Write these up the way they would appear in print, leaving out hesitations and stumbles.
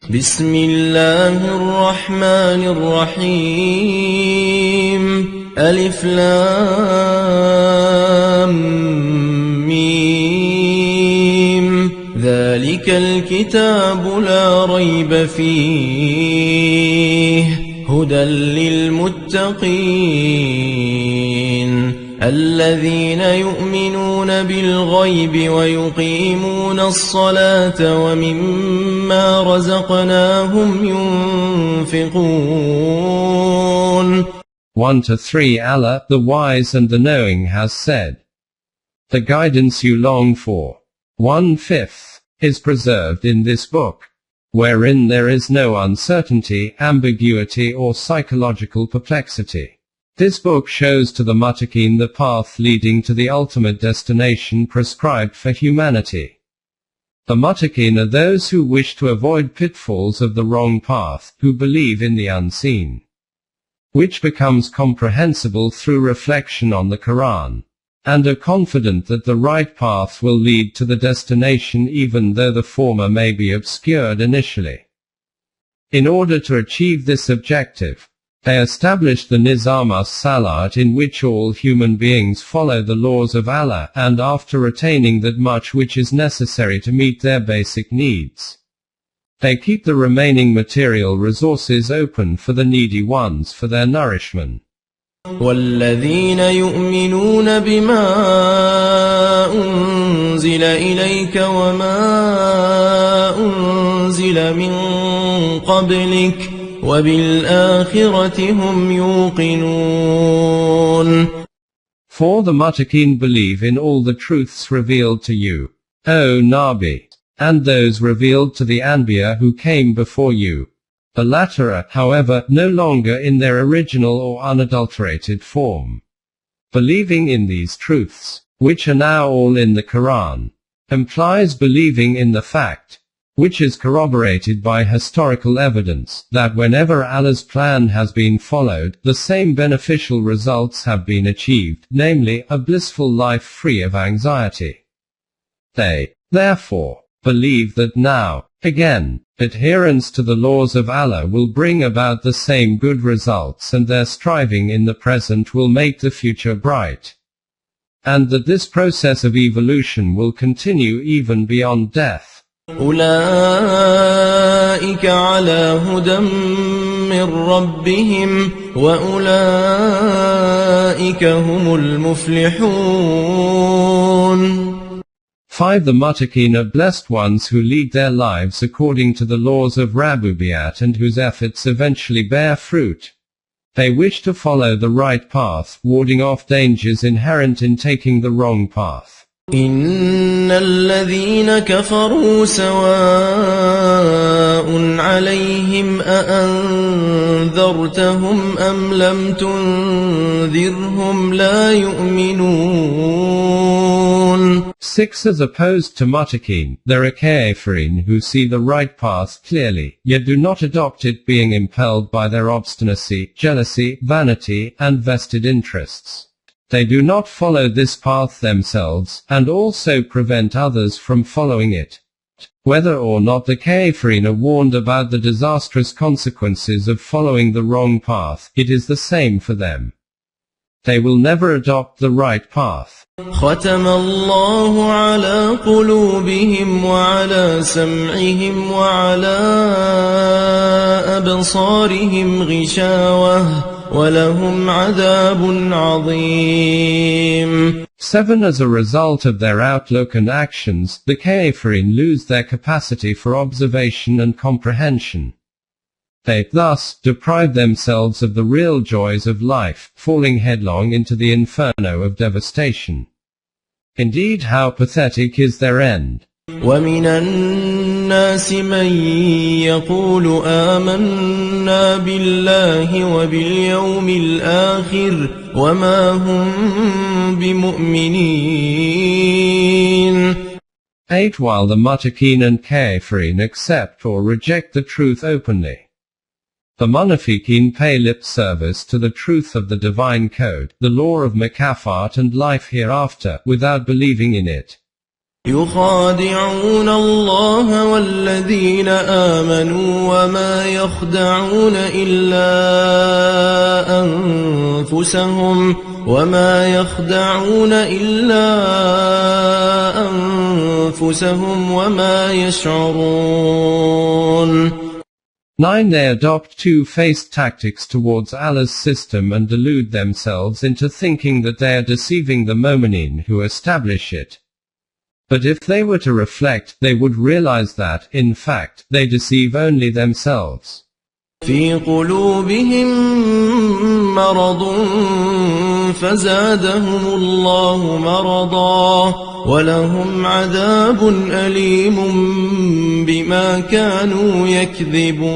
بسم الله الرحمن الرحيم ألف لام ميم ذلك الكتاب لا ريب فيه هدى للمتقين الذين يؤمنون بالغيب ويقيمون الصلاة ومما رزقناهم ينفقون. 1-3 Allah, the Wise and the Knowing has said, the guidance you long for, 1/5, is preserved in this book, wherein there is no uncertainty, ambiguity or psychological perplexity. This book shows to the muttaqin the path leading to the ultimate destination prescribed for humanity. The muttaqin are those who wish to avoid pitfalls of the wrong path, who believe in the unseen, which becomes comprehensible through reflection on the Quran, and are confident that the right path will lead to the destination even though the former may be obscured initially. In order to achieve this objective, they established the Nizam as-Salat, in which all human beings follow the laws of Allah, and after retaining that much which is necessary to meet their basic needs, they keep the remaining material resources open for the needy ones for their nourishment. والذين يؤمنون بما أنزل إليك وما أنزل من قبلك وبالآخرة هم يوقنون. For the muttaqin believe in all the truths revealed to you, O Nabi, and those revealed to the Anbiya who came before you. The latter are, however, no longer in their original or unadulterated form. Believing in these truths, which are now all in the Quran, implies believing in the fact, which is corroborated by historical evidence, that whenever Allah's plan has been followed, the same beneficial results have been achieved, namely, a blissful life free of anxiety. They, therefore, believe that now, again, adherence to the laws of Allah will bring about the same good results, and their striving in the present will make the future bright, and that this process of evolution will continue even beyond death. أولئك على هدى من ربهم وأولئك هم المفلحون. 5. The muttaqin are blessed ones who lead their lives according to the laws of Rabubiyat and whose efforts eventually bear fruit. They wish to follow the right path, warding off dangers inherent in taking the wrong path. إن الذين كفروا سواء عليهم أأنذرتهم أم لم تنذرهم لا يؤمنون. 6. As opposed to muttaqin, there are kafirin who see the right path clearly, yet do not adopt it, being impelled by their obstinacy, jealousy, vanity, and vested interests. They do not follow this path themselves, and also prevent others from following it. Whether or not the kafirin are warned about the disastrous consequences of following the wrong path, it is the same for them. They will never adopt the right path. ختم الله على قلوبهم وعلى سمعهم وعلى أبصارهم غشاوة وَلَهُمْ عَذَابٌ عَظِيمٌ. 7. As a result of their outlook and actions, the kafirin lose their capacity for observation and comprehension. They, thus, deprive themselves of the real joys of life, falling headlong into the inferno of devastation. Indeed, how pathetic is their end. وَمِنَ النَّاسِ مَن يَقُولُ آمَنَّا بِاللَّهِ وَبِالْيَوْمِ الْآخِرِ وَمَا هُمْ بِمُؤْمِنِينَ. 8. While the muttaqin and kafirin accept or reject the truth openly, the munafiqin pay lip service to the truth of the divine code, the law of makafat and life hereafter, without believing in it. يخادعون الله والذين آمنوا وما يخدعون إلا أنفسهم وما يشعرون. 9. They adopt two-faced tactics towards Allah's system and delude themselves into thinking that they are deceiving the mu'minin who establish it. But if they were to reflect, they would realize that, in fact, they deceive only themselves. في قلوبهم مرض فزادهم الله مرضا ولهم عذاب أليم بما كانوا يكذبون.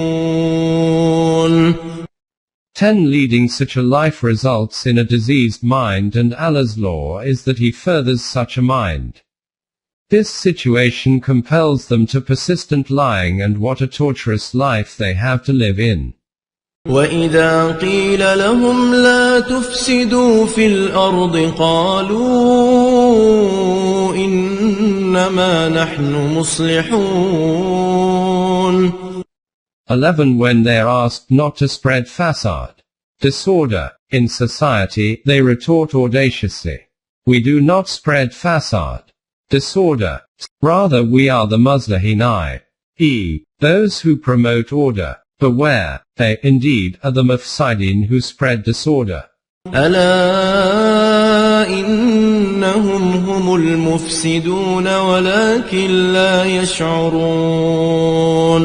10. Leading such a life results in a diseased mind, and Allah's law is that He furthers such a mind. This situation compels them to persistent lying, and what a torturous life they have to live in. وَإِذَا قِيلَ لَهُمْ لَا تُفْسِدُوا فِي الْأَرْضِ قَالُوا إِنَّمَا نَحْنُ مُصْلِحُونَ. 11. When they are asked not to spread fasad, disorder, in society, they retort audaciously, "We do not spread fasad, disorder. Rather we are the muslihin, i.e., those who promote order. Beware, they, indeed, are the mufsidin who spread disorder." أَلَا إِنَّهُمْ هُمُ الْمُفْسِدُونَ وَلَكِنْ لَا يَشْعُرُونَ.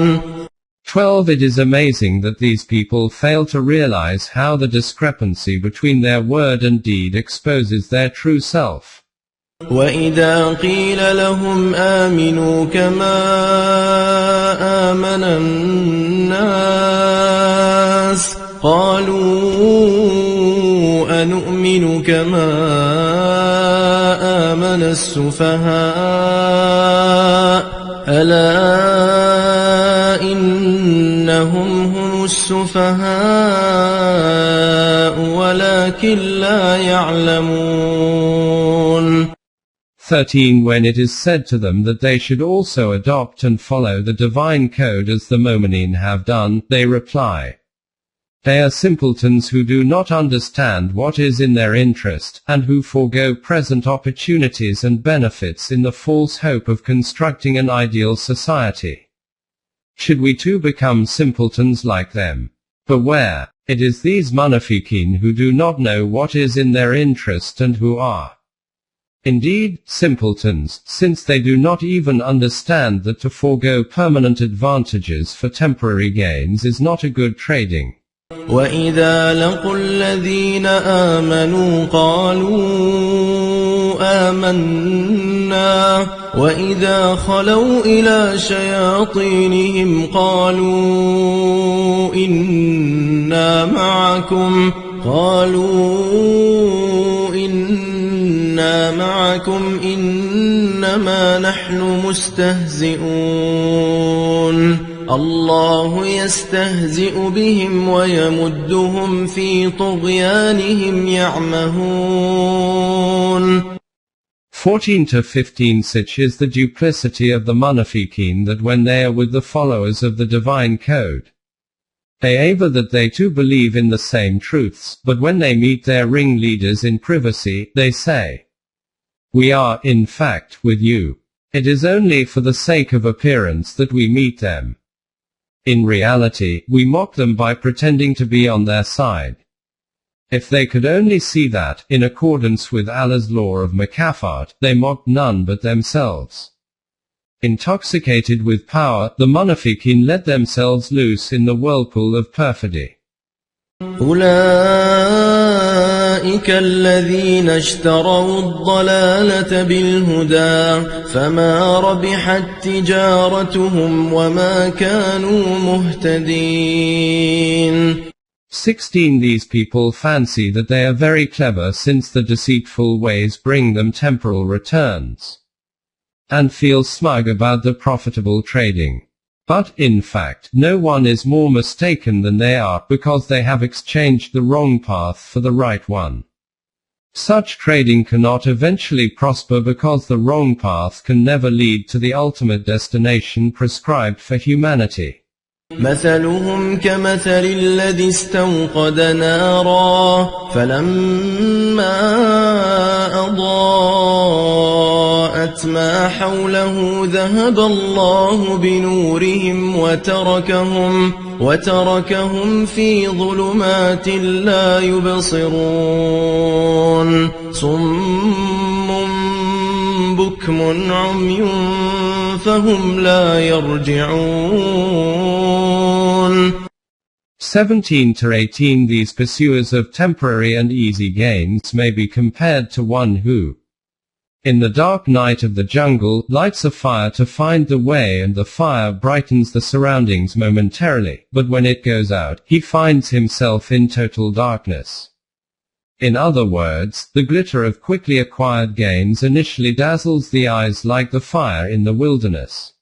12. It is amazing that these people fail to realize how the discrepancy between their word and deed exposes their true self. وَإِذَا قِيلَ لَهُمْ آمِنُوا كَمَا آمَنَ النَّاسُ قَالُوا أَنُؤْمِنُ كَمَا آمَنَ السُّفَهَاءُ أَلَا إِنَّهُمْ هُمُ السُّفَهَاءُ وَلَكِنْ لَا يَعْلَمُونَ. 13. When it is said to them that they should also adopt and follow the divine code as the mu'minin have done, they reply, "They are simpletons who do not understand what is in their interest, and who forego present opportunities and benefits in the false hope of constructing an ideal society." Should we too become simpletons like them? Beware, it is these munafiqin who do not know what is in their interest and who are indeed simpletons, since they do not even understand that to forego permanent advantages for temporary gains is not a good trading. وَإِذَا لَقُوا الَّذِينَ آمَنُوا قَالُوا آمَنَّا وَإِذَا خَلَوْا إِلَى شَيَاطِينِهِمْ قَالُوا إِنَّا مَعَكُمْ إِنَّمَا نَحْنُ مُسْتَهْزِئُونَ. الله يستهزئ بهم ويمدهم في طغيانهم يعمهون. 14-15. Such is the duplicity of the munafiqin that when they are with the followers of the divine code, they aver that they too believe in the same truths, but when they meet their ringleaders in privacy, they say, "We are, in fact, with you. It is only for the sake of appearance that we meet them. In reality, we mock them by pretending to be on their side." If they could only see that, in accordance with Allah's law of makafat, they mocked none but themselves. Intoxicated with power, the munafiqin let themselves loose in the whirlpool of perfidy. أولئك الذين اشتروا الضلالة بالهدى فما ربحت تجارتهم وما كانوا مهتدين. 16. These people fancy that they are very clever since the deceitful ways bring them temporal returns, and feel smug about the profitable trading. But, in fact, no one is more mistaken than they are, because they have exchanged the wrong path for the right one. Such trading cannot eventually prosper because the wrong path can never lead to the ultimate destination prescribed for humanity. مثلهم كمثل الذي استوقد نارا فلما أضاءت ما حوله ذهب الله بنورهم وتركهم في ظلمات لا يبصرون صم بكم عمي فهم لا يرجعون. 17 to 18 These pursuers of temporary and easy gains may be compared to one who, in the dark night of the jungle, lights a fire to find the way, and the fire brightens the surroundings momentarily, but when it goes out, he finds himself in total darkness. In other words, the glitter of quickly acquired gains initially dazzles the eyes like the fire in the wilderness.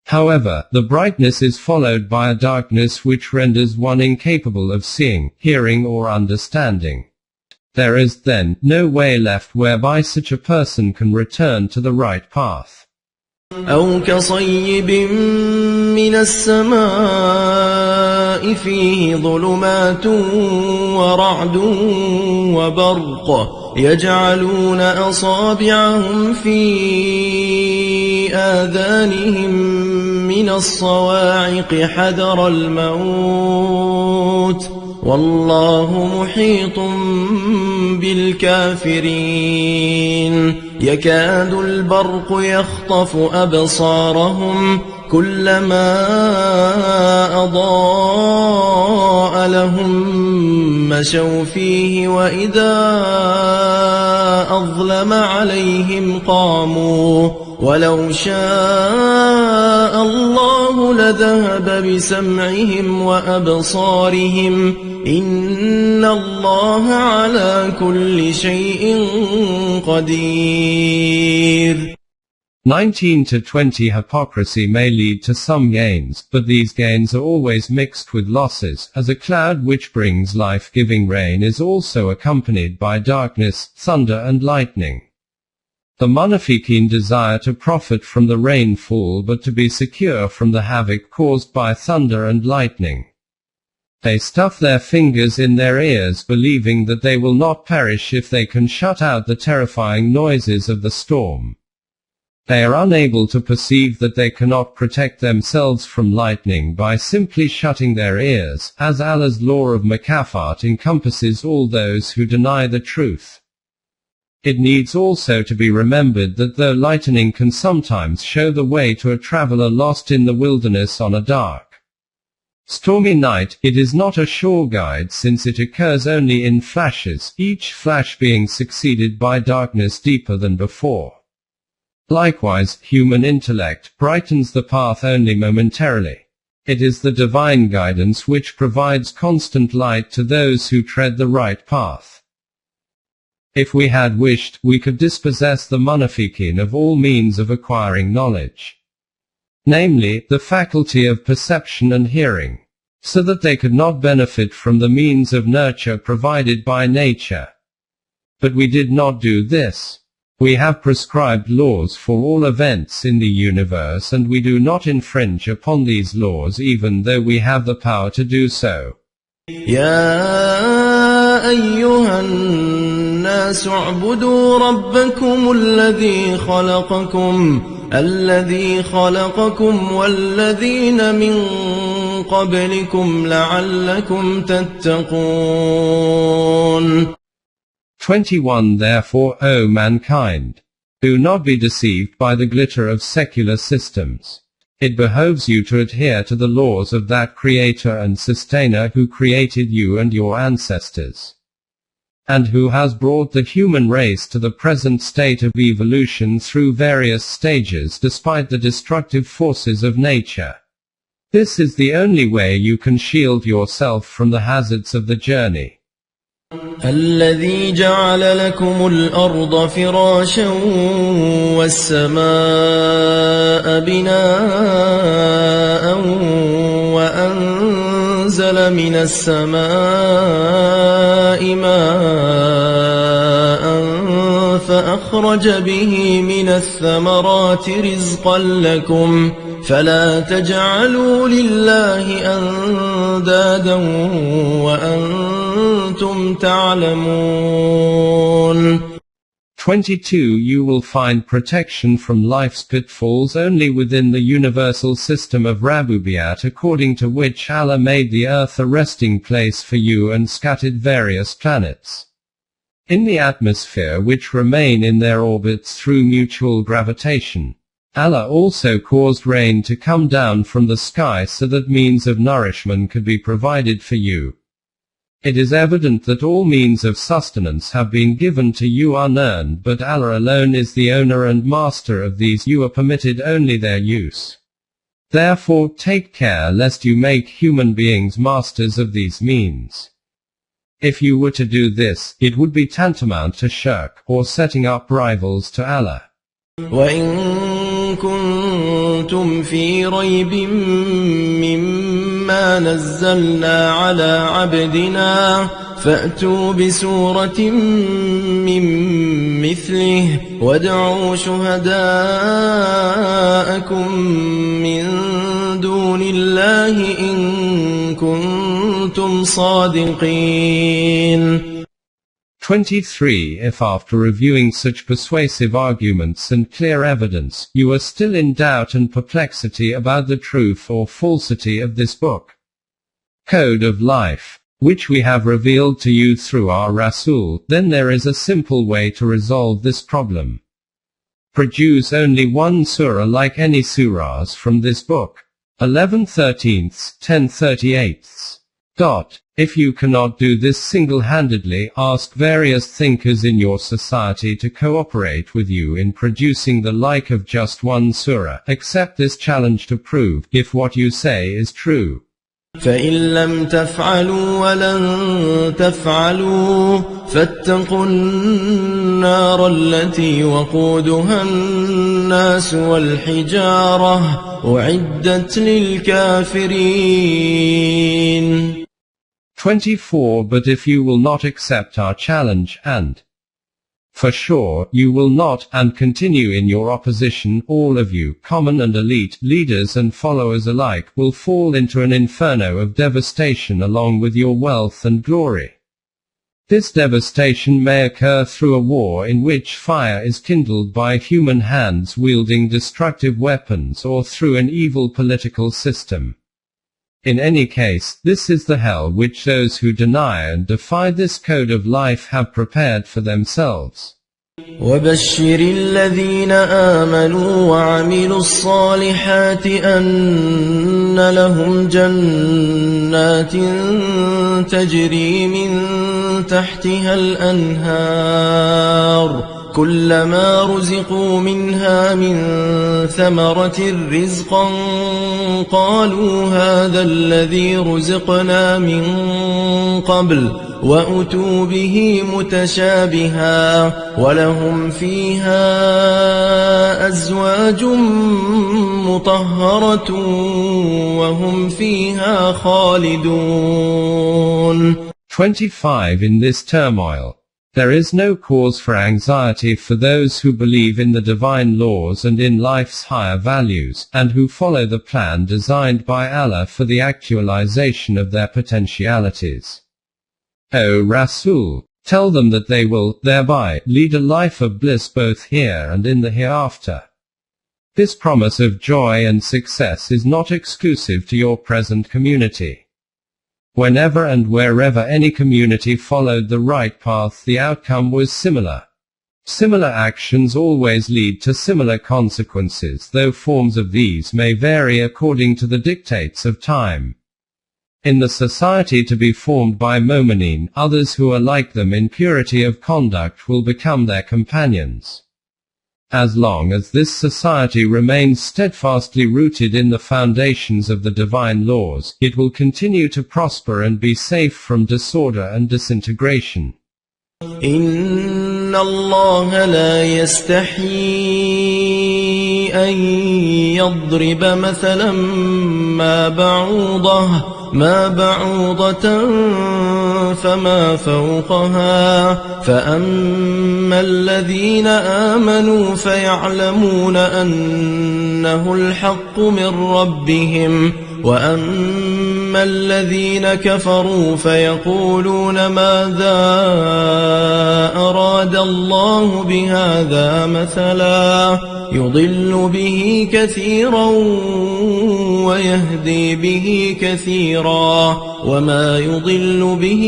However, the brightness is followed by a darkness which renders one incapable of seeing, hearing or understanding. There is, then, no way left whereby such a person can return to the right path. أو كصيب من السماء فيه ظلمات ورعد وبرق يجعلون أصابعهم في آذانهم من الصواعق حذر الموت والله محيط بالكافرين يكاد البرق يخطف أبصارهم كلما أضاء لهم مشوا فيه وإذا أظلم عليهم قاموا ولو شاء الله لذهب بسمعهم وأبصارهم إن الله على كل شيء قدير. 19 to 20 Hypocrisy may lead to some gains, but these gains are always mixed with losses, as a cloud which brings life-giving rain is also accompanied by darkness, thunder and lightning. The munafiqeen desire to profit from the rainfall but to be secure from the havoc caused by thunder and lightning. They stuff their fingers in their ears believing that they will not perish if they can shut out the terrifying noises of the storm. They are unable to perceive that they cannot protect themselves from lightning by simply shutting their ears, as Allah's law of Makafat encompasses all those who deny the truth. It needs also to be remembered that though lightning can sometimes show the way to a traveler lost in the wilderness on a dark, stormy night, it is not a sure guide since it occurs only in flashes, each flash being succeeded by darkness deeper than before. Likewise, human intellect brightens the path only momentarily. It is the divine guidance which provides constant light to those who tread the right path. If we had wished, we could dispossess the munafiqeen of all means of acquiring knowledge, namely, the faculty of perception and hearing, so that they could not benefit from the means of nurture provided by nature. But we did not do this. We have prescribed laws for all events in the universe and we do not infringe upon these laws even though we have the power to do so. يا أيها الناس اعبدوا ربكم الذي خلقكم والذين من قبلكم لعلكم تتقون. 21 Therefore, O mankind, do not be deceived by the glitter of secular systems. It behoves you to adhere to the laws of that Creator and Sustainer who created you and your ancestors, and who has brought the human race to the present state of evolution through various stages despite the destructive forces of nature. This is the only way you can shield yourself from the hazards of the journey. الذي جعل لكم الأرض فراشا والسماء بناء وأنزل من السماء ماء أخرج به من الثمرات رزقا لكم فلا تجعلوا لله أندادا وأنتم تعلمون. 22. You will find protection from life's pitfalls only within the universal system of Rabubiyat, according to which Allah made the earth a resting place for you and scattered various planets in the atmosphere which remain in their orbits through mutual gravitation. Allah also caused rain to come down from the sky so that means of nourishment could be provided for you. It is evident that all means of sustenance have been given to you unearned, but Allah alone is the owner and master of these. You are permitted only their use. Therefore take care lest you make human beings masters of these means. If you were to do this, it would be tantamount to shirk, or setting up rivals to Allah. وَإِن كُنتُمْ فِي رَيْبٍ مِّمَّا نَزَّلْنَا عَلَى عَبْدِنَا فَأْتُوا بِسُورَةٍ مِّن مِّثْلِهِ وَادْعُوا شُهَدَاءَكُم مِّن دُونِ اللَّهِ إِن كُنتُمْ صَادِقِينَ. 23. If after reviewing such persuasive arguments and clear evidence, you are still in doubt and perplexity about the truth or falsity of this book, Code of Life, which we have revealed to you through our Rasul, then there is a simple way to resolve this problem. Produce only one surah like any surahs from this book. 11/13, 10/38. If you cannot do this single-handedly, ask various thinkers in your society to cooperate with you in producing the like of just one surah. Accept this challenge to prove if what you say is true. فَإِن لَّمْ تَفْعَلُوا وَلَن تَفْعَلُوا فَاتَّقُوا النَّارَ الَّتِي وَقُودُهَا النَّاسُ وَالْحِجَارَةُ أُعِدَّتْ لِلْكَافِرِينَ. 24. But if you will not accept our challenge, and for sure, you will not, and continue in your opposition, all of you, common and elite, leaders and followers alike, will fall into an inferno of devastation along with your wealth and glory. This devastation may occur through a war in which fire is kindled by human hands wielding destructive weapons, or through an evil political system. In any case, this is the hell which those who deny and defy this code of life have prepared for themselves. وَبَشِّرِ الَّذِينَ آمَنُوا وَعَمِلُوا الصَّالِحَاتِ أَنَّ لَهُمْ جَنَّاتٍ تَجْرِي مِن تَحْتِهَا الْأَنْهَارُ كُلَّمَا رُزِقُوا مِنْهَا مِن ثَمَرَةٍ رِزْقًا قَالُوا هَذَا الَّذِي رُزِقْنَا مِن قَبْلُ وَأُتُوا بِهِ مُتَشَابِهًا وَلَهُمْ فِيهَا أَزْوَاجٌ مُطَهَّرَةٌ وَهُمْ فِيهَا خَالِدُونَ. 25. In this turmoil, there is no cause for anxiety for those who believe in the divine laws and in life's higher values, and who follow the plan designed by Allah for the actualization of their potentialities. O Rasul, tell them that they will, thereby, lead a life of bliss both here and in the hereafter. This promise of joy and success is not exclusive to your present community. Whenever and wherever any community followed the right path, the outcome was similar. Similar actions always lead to similar consequences, though forms of these may vary according to the dictates of time. In the society to be formed by Momineen, others who are like them in purity of conduct will become their companions. As long as this society remains steadfastly rooted in the foundations of the divine laws, it will continue to prosper and be safe from disorder and disintegration. إِنَّ اللَّهَ لَا يَسْتَحْيِي أَن يَضْرِبَ مَثَلًا مَّا بَعُوضَةً ما بعوضة فما فوقها فأما الذين آمنوا فيعلمون أنه الحق من ربهم وأما الذين كفروا فيقولون ماذا أراد الله بهذا مثلا يضل به كثيرا ويهدي به كثيرا وما يضل به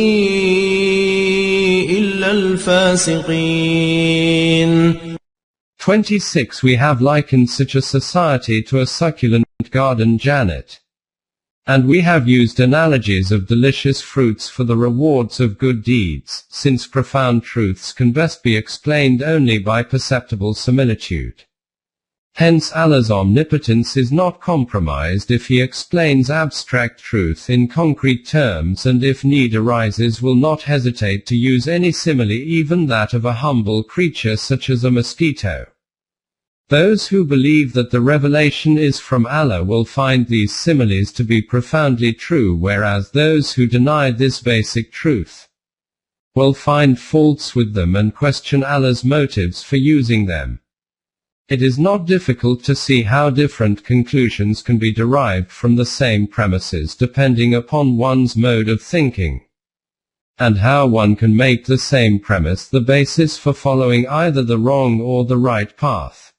إلا الفاسقين. 26. We have likened such a society to a succulent garden Janet. And we have used analogies of delicious fruits for the rewards of good deeds, since profound truths can best be explained only by perceptible similitude. Hence Allah's omnipotence is not compromised if He explains abstract truth in concrete terms, and if need arises will not hesitate to use any simile, even that of a humble creature such as a mosquito. Those who believe that the revelation is from Allah will find these similes to be profoundly true, whereas those who deny this basic truth will find faults with them and question Allah's motives for using them. It is not difficult to see how different conclusions can be derived from the same premises depending upon one's mode of thinking, and how one can make the same premise the basis for following either the wrong or the right path.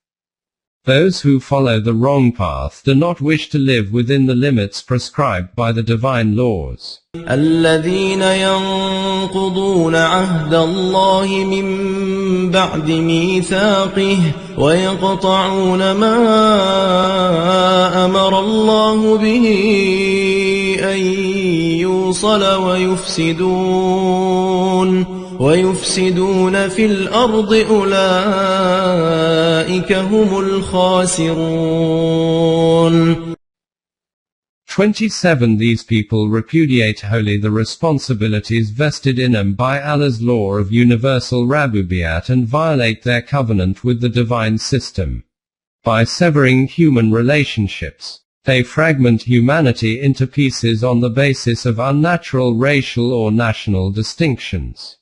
Those who follow the wrong path do not wish to live within the limits prescribed by the divine laws. الذين ينقضون عهد الله من بعد ميثاقه ويقطعون ما أمر الله به أن يوصل ويفسدون في الأرض أولئك هم الخاسرون. 27. These people repudiate wholly the responsibilities vested in them by Allah's law of universal Rabubiyat and violate their covenant with the divine system. By severing human relationships, they fragment humanity into pieces on the basis of unnatural racial or national distinctions.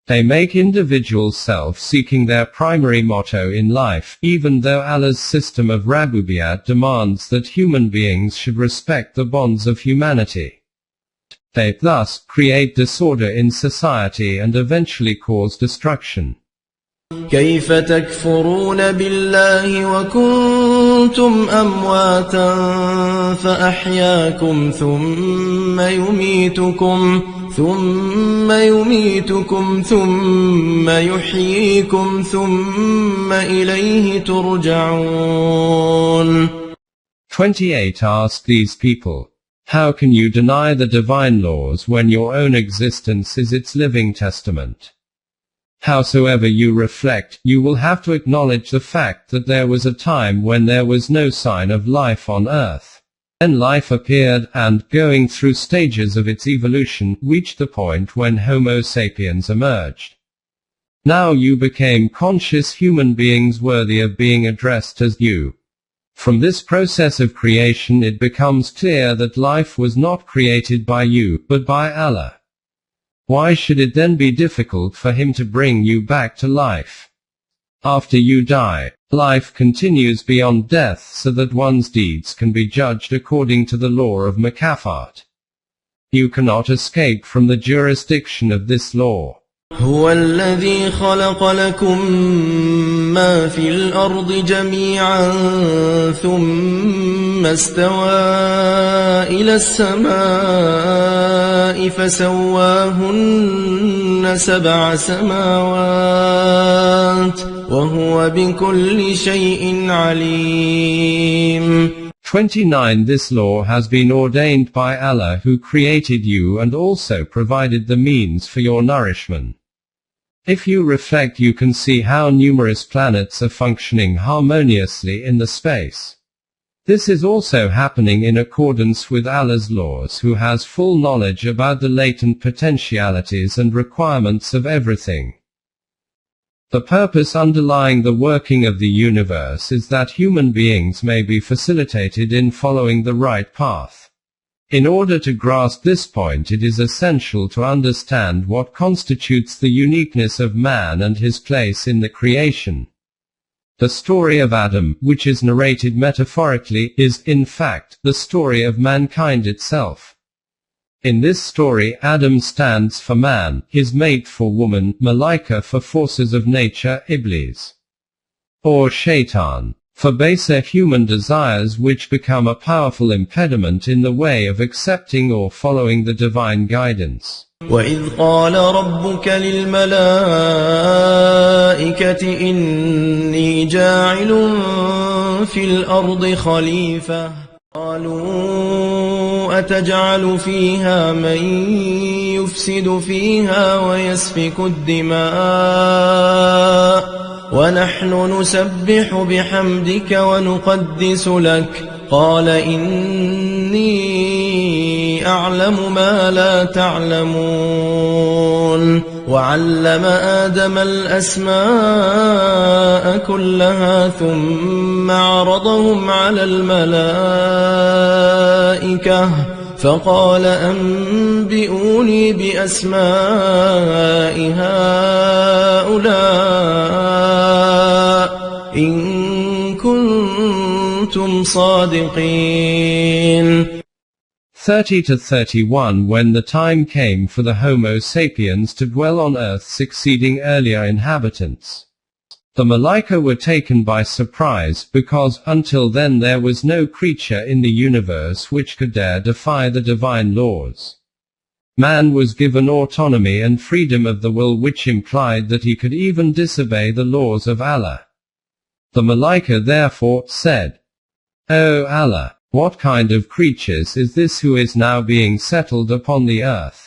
They make individual self-seeking their primary motto in life, even though Allah's system of Rabubiyat demands that human beings should respect the bonds of humanity. They thus create disorder in society and eventually cause destruction. كيف تكفرون بالله وكنتم أمواتا فأحياكم ثم يميتكم ثم يحييكم ثم إليه ترجعون. 28. Ask these people, how can you deny the divine laws when your own existence is its living testament? Howsoever you reflect, you will have to acknowledge the fact that there was a time when there was no sign of life on earth. Then life appeared, and, going through stages of its evolution, reached the point when Homo sapiens emerged. Now you became conscious human beings worthy of being addressed as you. From this process of creation it becomes clear that life was not created by you, but by Allah. Why should it then be difficult for Him to bring you back to life? After you die, life continues beyond death so that one's deeds can be judged according to the law of Mukafat. You cannot escape from the jurisdiction of this law. هو الذي خلق لكم ما في الأرض جميعا ثم استوى إلى السماء فسواهن 7 سماوات وهو بكل شيء عليم. 29. This law has been ordained by Allah who created you and also provided the means for your nourishment. If you reflect, you can see how numerous planets are functioning harmoniously in the space. This is also happening in accordance with Allah's laws, who has full knowledge about the latent potentialities and requirements of everything. The purpose underlying the working of the universe is that human beings may be facilitated in following the right path. In order to grasp this point, it is essential to understand what constitutes the uniqueness of man and his place in the creation. The story of Adam, which is narrated metaphorically, is, in fact, the story of mankind itself. In this story, Adam stands for man, his mate for woman, Malaika for forces of nature, Iblis, or Shaitan, for baser human desires which become a powerful impediment in the way of accepting or following the divine guidance. وَإِذْ قَالَ رَبُّكَ لِلْمَلَائِكَةِ إِنِّي جَاعِلٌ فِي الْأَرْضِ خَلِيفَةً قَالُوا أَتَجْعَلُ فِيهَا مَن يُفْسِدُ فِيهَا وَيَسْفِكُ الدِّمَاءَ وَنَحْنُ نُسَبِّحُ بِحَمْدِكَ وَنُقَدِّسُ لَكَ قَالَ إِنِّي أَعْلَمُ مَا لَا تَعْلَمُونَ وَعَلَّمَ آدَمَ الْأَسْمَاءَ كُلَّهَا ثُمَّ عَرَضَهُمْ عَلَى الْمَلَائِكَةِ فقال أنبئوني بأسماء هؤلاء إن كنتم صادقين. 30-31 When the time came for the Homo sapiens to dwell on earth succeeding earlier inhabitants, the Malaika were taken by surprise, because until then there was no creature in the universe which could dare defy the divine laws. Man was given autonomy and freedom of the will, which implied that he could even disobey the laws of Allah. The Malaika therefore said, "O Allah, what kind of creatures is this who is now being settled upon the earth?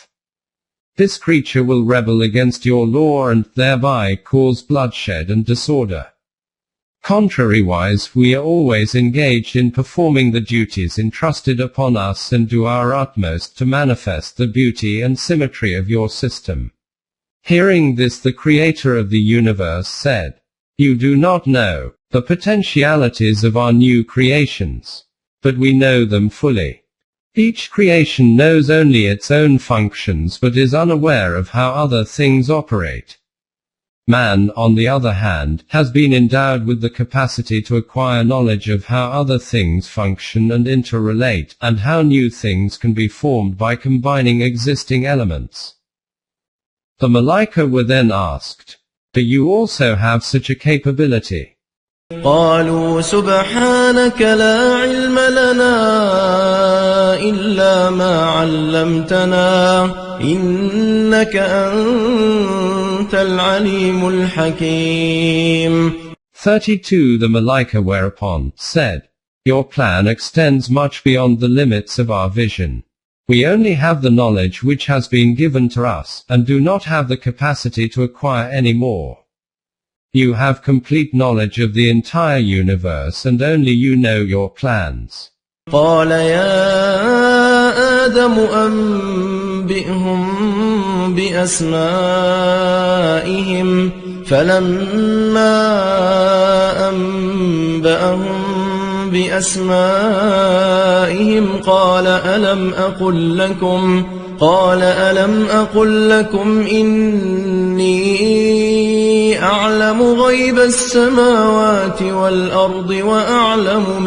This creature will rebel against your law and thereby cause bloodshed and disorder. Contrariwise, we are always engaged in performing the duties entrusted upon us and do our utmost to manifest the beauty and symmetry of your system." Hearing this, the Creator of the universe said, "You do not know the potentialities of our new creations, but we know them fully. Each creation knows only its own functions but is unaware of how other things operate. Man, on the other hand, has been endowed with the capacity to acquire knowledge of how other things function and interrelate, and how new things can be formed by combining existing elements." The Malaika were then asked, "Do you also have such a capability?" قالوا سبحانك لا علم لنا إلا ما علمتنا إنك أنت العليم الحكيم. 32 The Malaika whereupon said, "Your plan extends much beyond the limits of our vision. We only have the knowledge which has been given to us, and do not have the capacity to acquire any more. You have complete knowledge of the entire universe and only you know your plans." قال يا آدم أنبئهم بأسمائهم فلما أنبأهم بأسمائهم قال ألم أقل لكم إني أعلم غيب السماوات والأرض وأعلم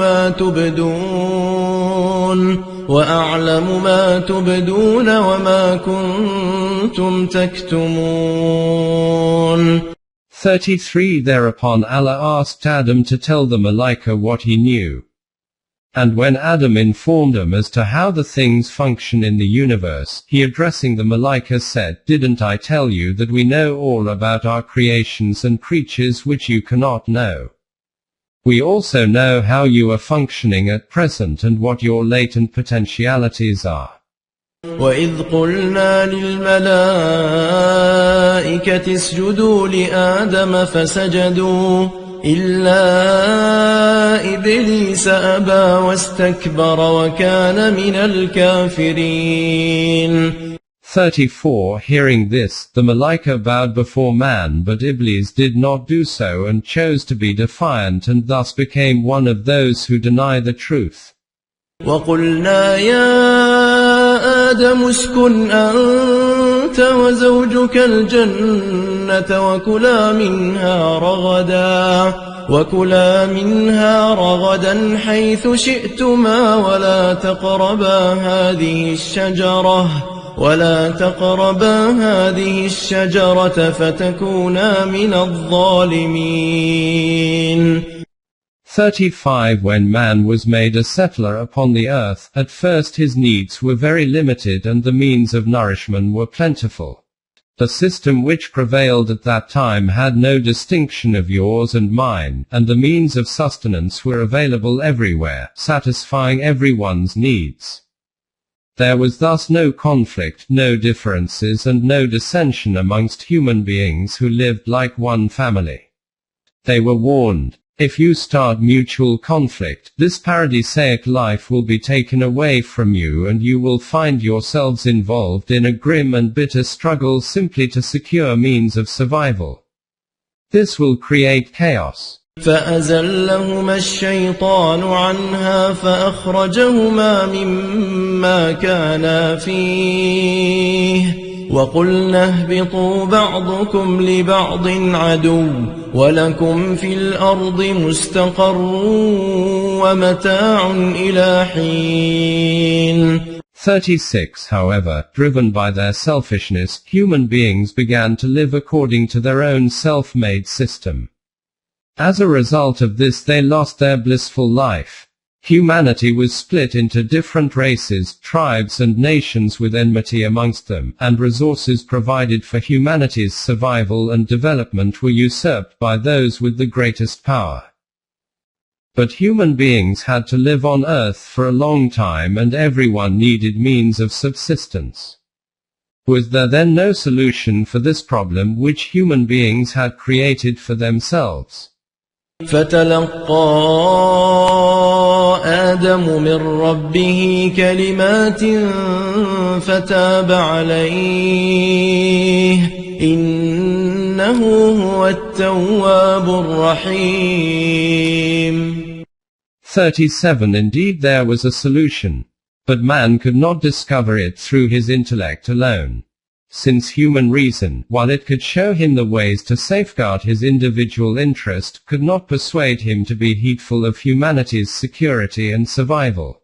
ما تبدون وما كنتم تكتمون. 33 Thereupon Allah asked Adam to tell the Malaika what he knew. And when Adam informed him as to how the things function in the universe, he, addressing the Malaika, said, "Didn't I tell you that we know all about our creations and creatures which you cannot know? We also know how you are functioning at present and what your latent potentialities are." وَإِذْ قُلْنَا لِلْمَلَائِكَةِ اسْجُدُوا لِآدَمَ فَسَجَدُوا إِلَّا إِبْلِيسَ أَبَى وَاسْتَكْبَرَ وَكَانَ مِنَ الْكَافِرِينَ. 34 Hearing this, the Malaika bowed before man, but Iblis did not do so and chose to be defiant and thus became one of those who deny the truth. وَقُلْنَا يَا آدم اسكن أنت وزوجك الجنة وكلا منها رغدا حيث شئتما ولا تقربا هذه الشجرة فتكونا من الظالمين. 35 When man was made a settler upon the earth, at first his needs were very limited and the means of nourishment were plentiful. The system which prevailed at that time had no distinction of yours and mine, and the means of sustenance were available everywhere, satisfying everyone's needs. There was thus no conflict, no differences and no dissension amongst human beings who lived like one family. They were warned, if you start mutual conflict, this paradisaic life will be taken away from you and you will find yourselves involved in a grim and bitter struggle simply to secure means of survival. This will create chaos. فأزلهما الشيطان عنها فأخرجهما مما كانا فيه وقلنا اهبطوا بعضكم لبعض عدو ولكم في الأرض مستقر ومتاع إلى حين. 36 However, driven by their selfishness, human beings began to live according to their own self-made system. As a result of this they lost their blissful life. Humanity was split into different races, tribes and nations with enmity amongst them, and resources provided for humanity's survival and development were usurped by those with the greatest power. But human beings had to live on earth for a long time and everyone needed means of subsistence. Was there then no solution for this problem which human beings had created for themselves? فتلقى آدم من ربه كلمات فتاب عليه إنه هو التواب الرحيم. 37 Indeed there was a solution, but man could not discover it through his intellect alone. Since human reason, while it could show him the ways to safeguard his individual interest, could not persuade him to be heedful of humanity's security and survival.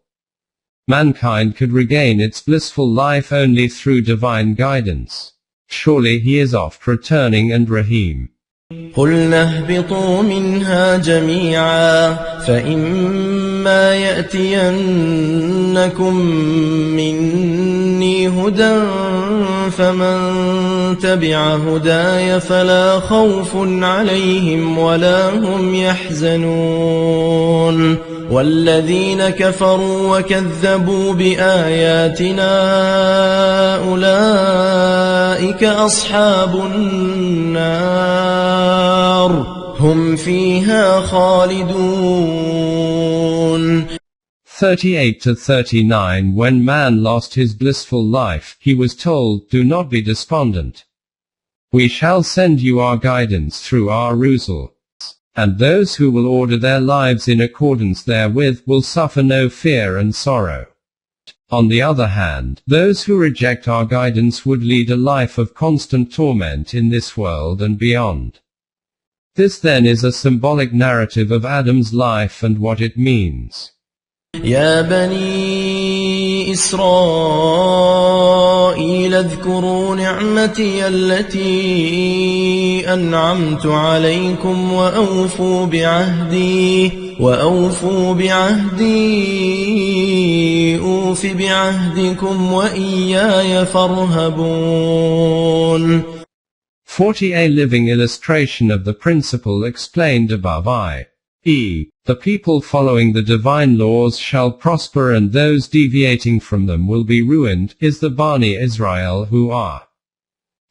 Mankind could regain its blissful life only through divine guidance. Surely he is oft returning and Rahim. قُلْنَا اهْبِطُوا مِنْهَا جَمِيعًا فَإِمَّا يَأْتِيَنَّكُمْ مِنِّي هُدًى فَمَنْ تَبِعَ هُدَايَ فَلَا خَوْفٌ عَلَيْهِمْ وَلَا هُمْ يَحْزَنُونَ وَالَّذِينَ كَفَرُوا وَكَذَّبُوا بِآيَاتِنَا أُولَئِكَ أَصْحَابُ النَّارِ هُمْ فِيهَا خَالِدُونَ. 38-39 When man lost his blissful life, he was told, do not be despondent. We shall send you our guidance through our rusul. And those who will order their lives in accordance therewith will suffer no fear and sorrow. On the other hand, those who reject our guidance would lead a life of constant torment in this world and beyond. This then is a symbolic narrative of Adam's life and what it means. يا بني إسرائيل اذكروا نعمتي التي أنعمت عليكم وأوفوا بعهدي أوف بعهدكم وإياي فارهبون. 40 A living illustration of the principle explained above i.e., the people following the divine laws shall prosper and those deviating from them will be ruined, is the Bani Israel who are,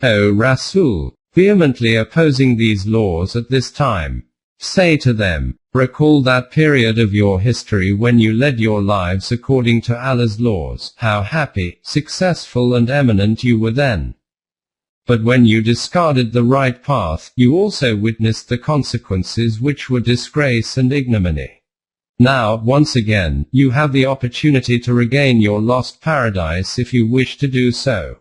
O Rasul, vehemently opposing these laws at this time. Say to them, recall that period of your history when you led your lives according to Allah's laws, how happy, successful and eminent you were then. But when you discarded the right path, you also witnessed the consequences which were disgrace and ignominy. Now, once again, you have the opportunity to regain your lost paradise if you wish to do so.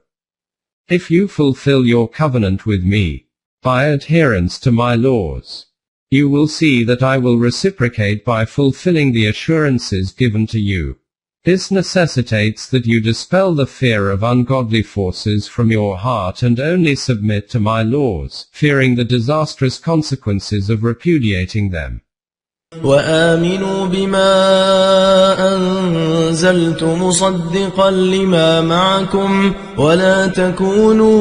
If you fulfill your covenant with me, by adherence to my laws, you will see that I will reciprocate by fulfilling the assurances given to you. This necessitates that you dispel the fear of ungodly forces from your heart and only submit to my laws, fearing the disastrous consequences of repudiating them. وآمنوا بما أنزلت مصدقا لما معكم ولا تكونوا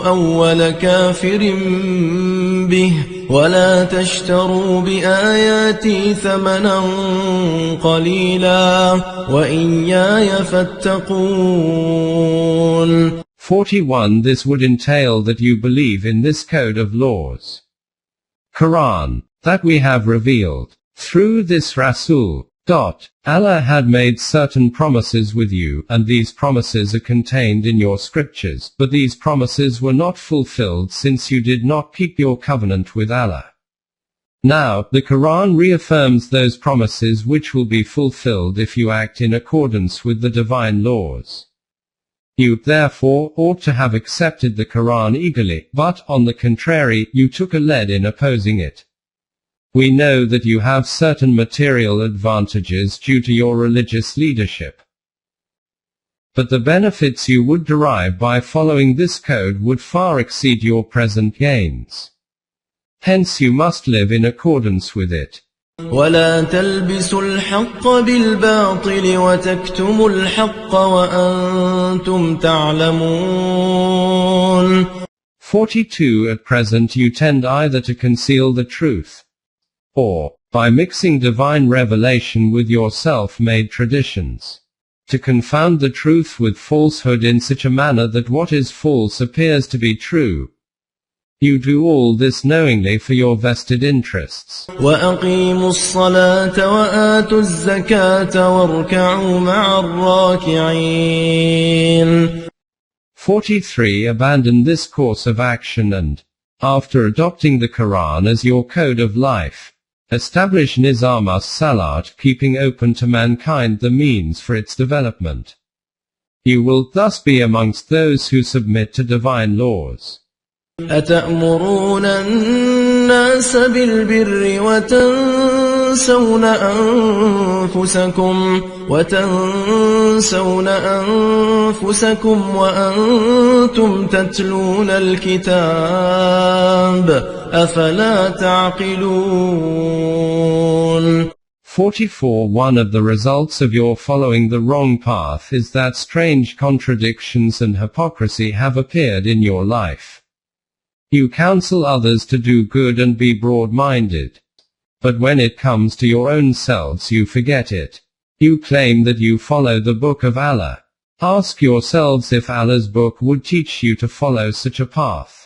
أول كافر به ولا تشتروا بآياتي ثمنا قليلا وإياي فاتقون. 41. This would entail that you believe in this code of laws, Quran, that we have revealed through this Rasul. Allah had made certain promises with you, and these promises are contained in your scriptures, but these promises were not fulfilled since you did not keep your covenant with Allah. Now, the Quran reaffirms those promises which will be fulfilled if you act in accordance with the divine laws. You, therefore, ought to have accepted the Quran eagerly, but, on the contrary, you took a lead in opposing it. We know that you have certain material advantages due to your religious leadership. But the benefits you would derive by following this code would far exceed your present gains. Hence you must live in accordance with it. ولا تلبسوا الحق بالباطل وتكتموا الحق وأنتم تعلمون. 42. At present you tend either to conceal the truth, or, by mixing divine revelation with your self-made traditions, to confound the truth with falsehood in such a manner that what is false appears to be true. You do all this knowingly for your vested interests. وأقيموا الصلاة وآتوا الزكاة واركعوا مع الراكعين. 43. Abandon this course of action and, after adopting the Quran as your code of life, establish Nizam as-Salat, keeping open to mankind the means for its development. You will thus be amongst those who submit to divine laws. أتأمرون الناس بالبر وتنسون أنفسكم وأنتم تتلون الكتاب أفلا تعقلون. 44. One of the results of your following the wrong path is that strange contradictions and hypocrisy have appeared in your life. You counsel others to do good and be broad-minded. But when it comes to your own selves you forget it. You claim that you follow the book of Allah. Ask yourselves if Allah's book would teach you to follow such a path.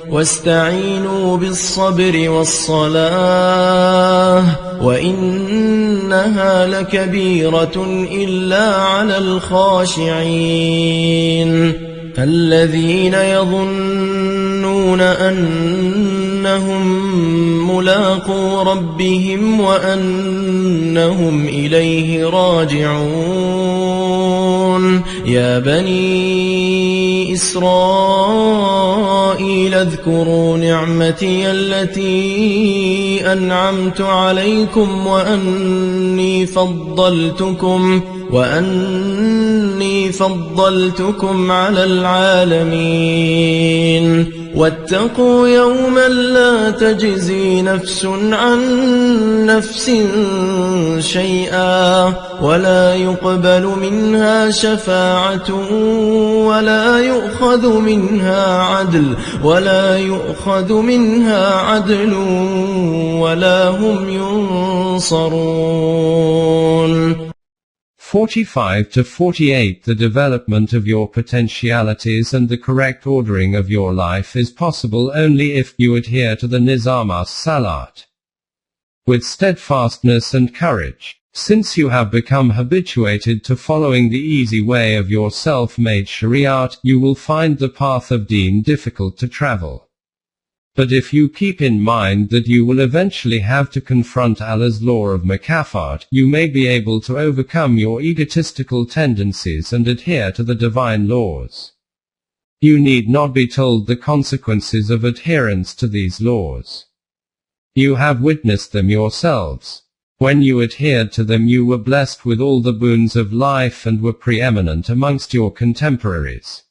واستعينوا بالصبر والصلاة وإنها لكبيرة إلا على الخاشعين الذين يظنون أنهم ملاقو ربهم وأنهم إليه راجعون. يا بني إسرائيل اذكروا نعمتي التي أنعمت عليكم وأني فضلتكم على العالمين. واتقوا يوما لا تجزي نفس عن نفس شيئا ولا يقبل منها شفاعة ولا يؤخذ منها عدل ولا هم ينصرون. 45 to 48. The development of your potentialities and the correct ordering of your life is possible only if you adhere to the Nizam as-Salat with steadfastness and courage. Since you have become habituated to following the easy way of your self-made Shariat, you will find the path of Deen difficult to travel. But if you keep in mind that you will eventually have to confront Allah's law of mukafat, you may be able to overcome your egotistical tendencies and adhere to the divine laws. You need not be told the consequences of adherence to these laws. You have witnessed them yourselves. When you adhered to them, you were blessed with all the boons of life and were preeminent amongst your contemporaries.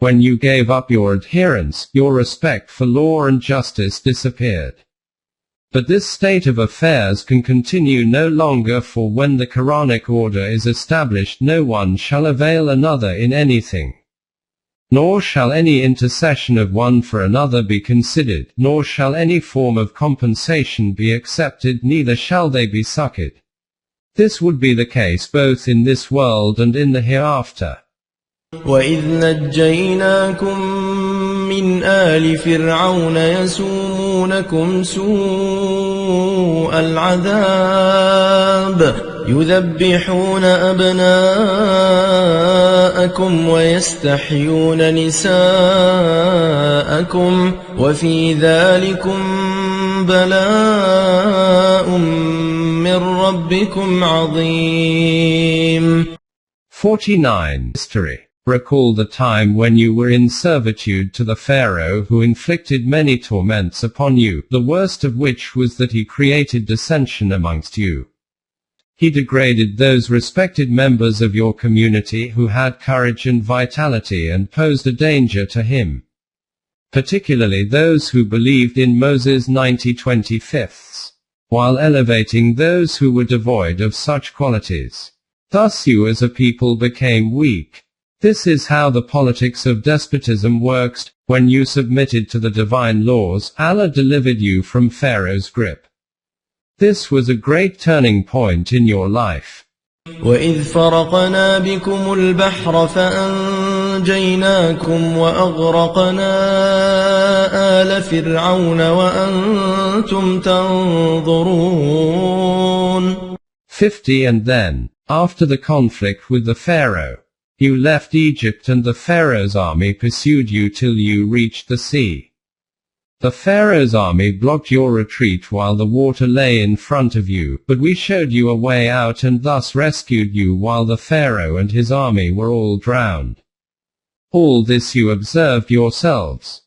When you gave up your adherence, your respect for law and justice disappeared. But this state of affairs can continue no longer, for when the Quranic order is established, no one shall avail another in anything. Nor shall any intercession of one for another be considered, nor shall any form of compensation be accepted, neither shall they be succored. This would be the case both in this world and in the hereafter. وَإِذْ نَجَّيْنَاكُمْ مِنْ آلِ فِرْعَوْنَ يَسُومُونَكُمْ سُوءَ الْعَذَابِ يُذَبِّحُونَ أَبْنَاءَكُمْ وَيَسْتَحْيُونَ نِسَاءَكُمْ وَفِي ذَلِكُمْ بَلَاءٌ مِّن رَّبِّكُمْ عَظِيمٌ. 49. History. Recall the time when you were in servitude to the Pharaoh who inflicted many torments upon you, the worst of which was that he created dissension amongst you. He degraded those respected members of your community who had courage and vitality and posed a danger to him. Particularly those who believed in Moses 90/25, while elevating those who were devoid of such qualities. Thus you as a people became weak. This is how the politics of despotism works. When you submitted to the divine laws, Allah delivered you from Pharaoh's grip. This was a great turning point in your life. وَإِذْ فَرَقْنَا بِكُمُ الْبَحْرَ فَأَنْجَيْنَاكُمْ وَأَغْرَقْنَا آلَ فِرْعَوْنَ وَأَنْتُمْ تَنْظُرُونَ. 50. And then, after the conflict with the Pharaoh, you left Egypt and the Pharaoh's army pursued you till you reached the sea. The Pharaoh's army blocked your retreat while the water lay in front of you, but we showed you a way out and thus rescued you while the Pharaoh and his army were all drowned. All this you observed yourselves.